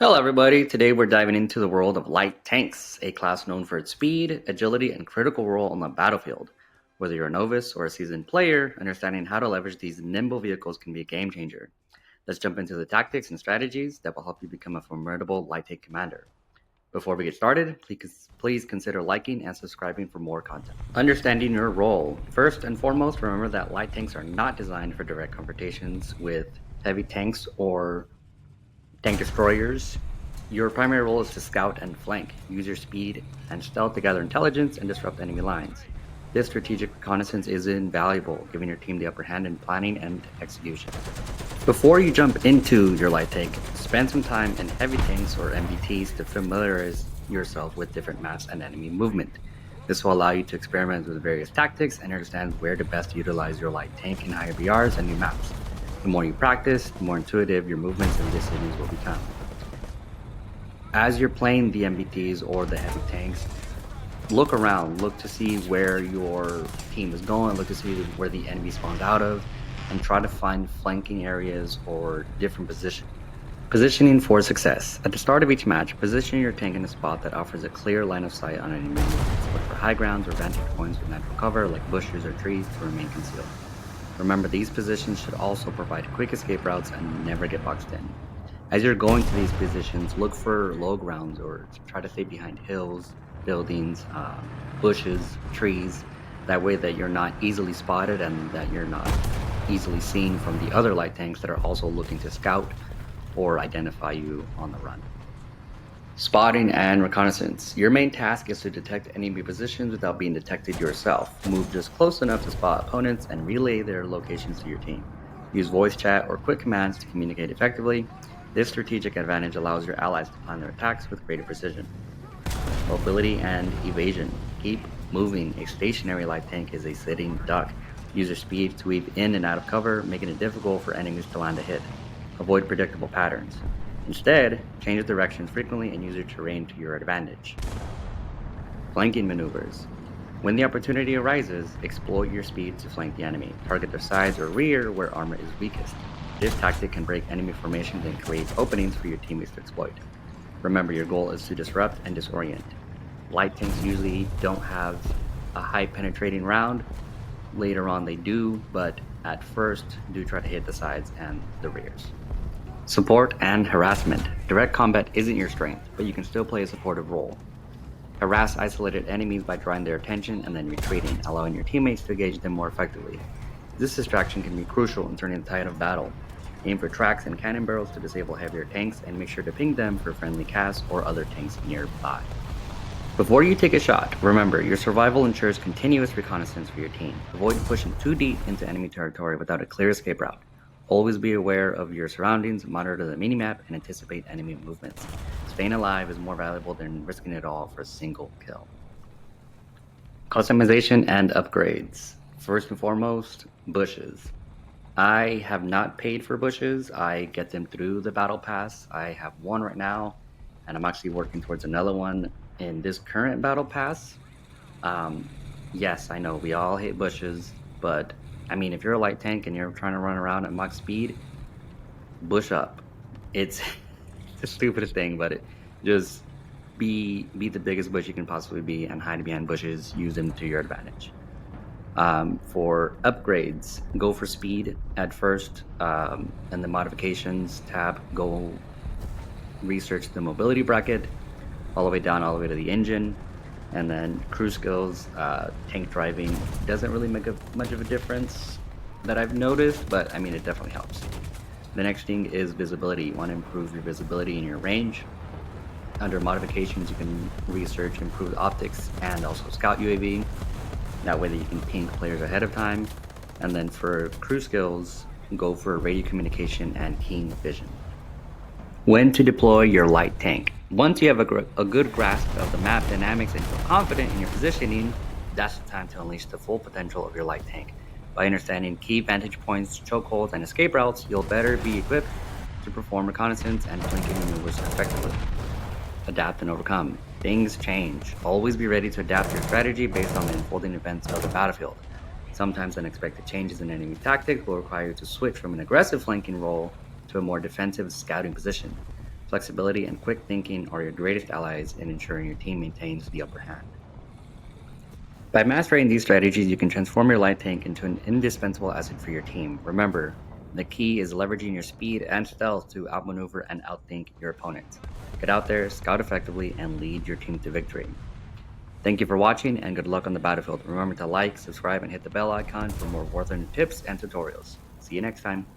Hello, everybody. Today we're diving into the world of light tanks, a class known for its speed, agility, and critical role on the battlefield. Whether you're a novice or a seasoned player, understanding how to leverage these nimble vehicles can be a game changer. Let's jump into the tactics and strategies that will help you become a formidable light tank commander. Before we get started, please consider liking and subscribing for more content. Understanding your role. First and foremost, remember that light tanks are not designed for direct confrontations with heavy tanks or tank destroyers. Your primary role is to scout and flank. Use your speed and stealth to gather intelligence and disrupt enemy lines. This strategic reconnaissance is invaluable, giving your team the upper hand in planning and execution. Before you jump into your light tank, spend some time in heavy tanks or MBTs to familiarize yourself with different maps and enemy movement. This will allow you to experiment with various tactics and understand where to best utilize your light tank in higher BRs and new maps. The more you practice, the more intuitive your movements and decisions will become. As you're playing the MBTs or the heavy tanks, look around, look to see where your team is going, look to see where the enemy spawns out of, and try to find flanking areas or different positions. Positioning for success. At the start of each match, position your tank in a spot that offers a clear line of sight on enemy movements. Look for high grounds or vantage points with natural cover like bushes or trees to remain concealed. Remember, these positions should also provide quick escape routes and never get boxed in. As you're going to these positions, look for low grounds or try to stay behind hills, buildings, bushes, trees. That way that you're not easily spotted and that you're not easily seen from the other light tanks that are also looking to scout or identify you on the run. Spotting and reconnaissance. Your main task is to detect enemy positions without being detected yourself. Move just close enough to spot opponents and relay their locations to your team. Use voice chat or quick commands to communicate effectively. This strategic advantage allows your allies to plan their attacks with greater precision. Mobility and evasion. Keep moving. A stationary light tank is a sitting duck. Use your speed to weave in and out of cover, making it difficult for enemies to land a hit. Avoid predictable patterns. Instead, change directions frequently and use your terrain to your advantage. Flanking maneuvers. When the opportunity arises, exploit your speed to flank the enemy. Target their sides or rear where armor is weakest. This tactic can break enemy formations and create openings for your teammates to exploit. Remember, your goal is to disrupt and disorient. Light tanks usually don't have a high penetrating round. Later on they do, but at first do try to hit the sides and the rears. Support and harassment. Direct combat isn't your strength, but you can still play a supportive role. Harass isolated enemies by drawing their attention and then retreating, allowing your teammates to engage them more effectively. This distraction can be crucial in turning the tide of battle. Aim for tracks and cannon barrels to disable heavier tanks and make sure to ping them for friendly casts or other tanks nearby. Before you take a shot, remember, your survival ensures continuous reconnaissance for your team. Avoid pushing too deep into enemy territory without a clear escape route. Always be aware of your surroundings, monitor the minimap, and anticipate enemy movements. Staying alive is more valuable than risking it all for a single kill. Customization and upgrades. First and foremost, bushes. I have not paid for bushes. I get them through the battle pass. I have one right now, and I'm actually working towards another one in this current battle pass. Yes, I know we all hate bushes, but I mean, if you're a light tank and you're trying to run around at max speed, bush up. It's the stupidest thing, but just be the biggest bush you can possibly be and hide behind bushes. Use them to your advantage. For upgrades, go for speed at first, and the modifications tab, go research the mobility bracket all the way down, all the way to the engine. And then crew skills, tank driving doesn't really make much of a difference that I've noticed, but I mean, it definitely helps. The next thing is visibility. You want to improve your visibility and your range. Under modifications, you can research improved optics and also scout UAV. That way that you can ping players ahead of time. And then for crew skills, go for radio communication and keen vision. When to deploy your light tank. Once you have a good grasp of the map dynamics and feel confident in your positioning, that's the time to unleash the full potential of your light tank. By understanding key vantage points, chokeholds, and escape routes, you'll better be equipped to perform reconnaissance and flanking maneuvers effectively. Adapt and overcome. Things change. Always be ready to adapt your strategy based on the unfolding events of the battlefield. Sometimes unexpected changes in enemy tactics will require you to switch from an aggressive flanking role to a more defensive scouting position. flexibility, and quick thinking are your greatest allies in ensuring your team maintains the upper hand. By mastering these strategies, you can transform your light tank into an indispensable asset for your team. Remember, the key is leveraging your speed and stealth to outmaneuver and outthink your opponents. Get out there, scout effectively, and lead your team to victory. Thank you for watching, and good luck on the battlefield. Remember to like, subscribe, and hit the bell icon for more Warzone tips and tutorials. See you next time.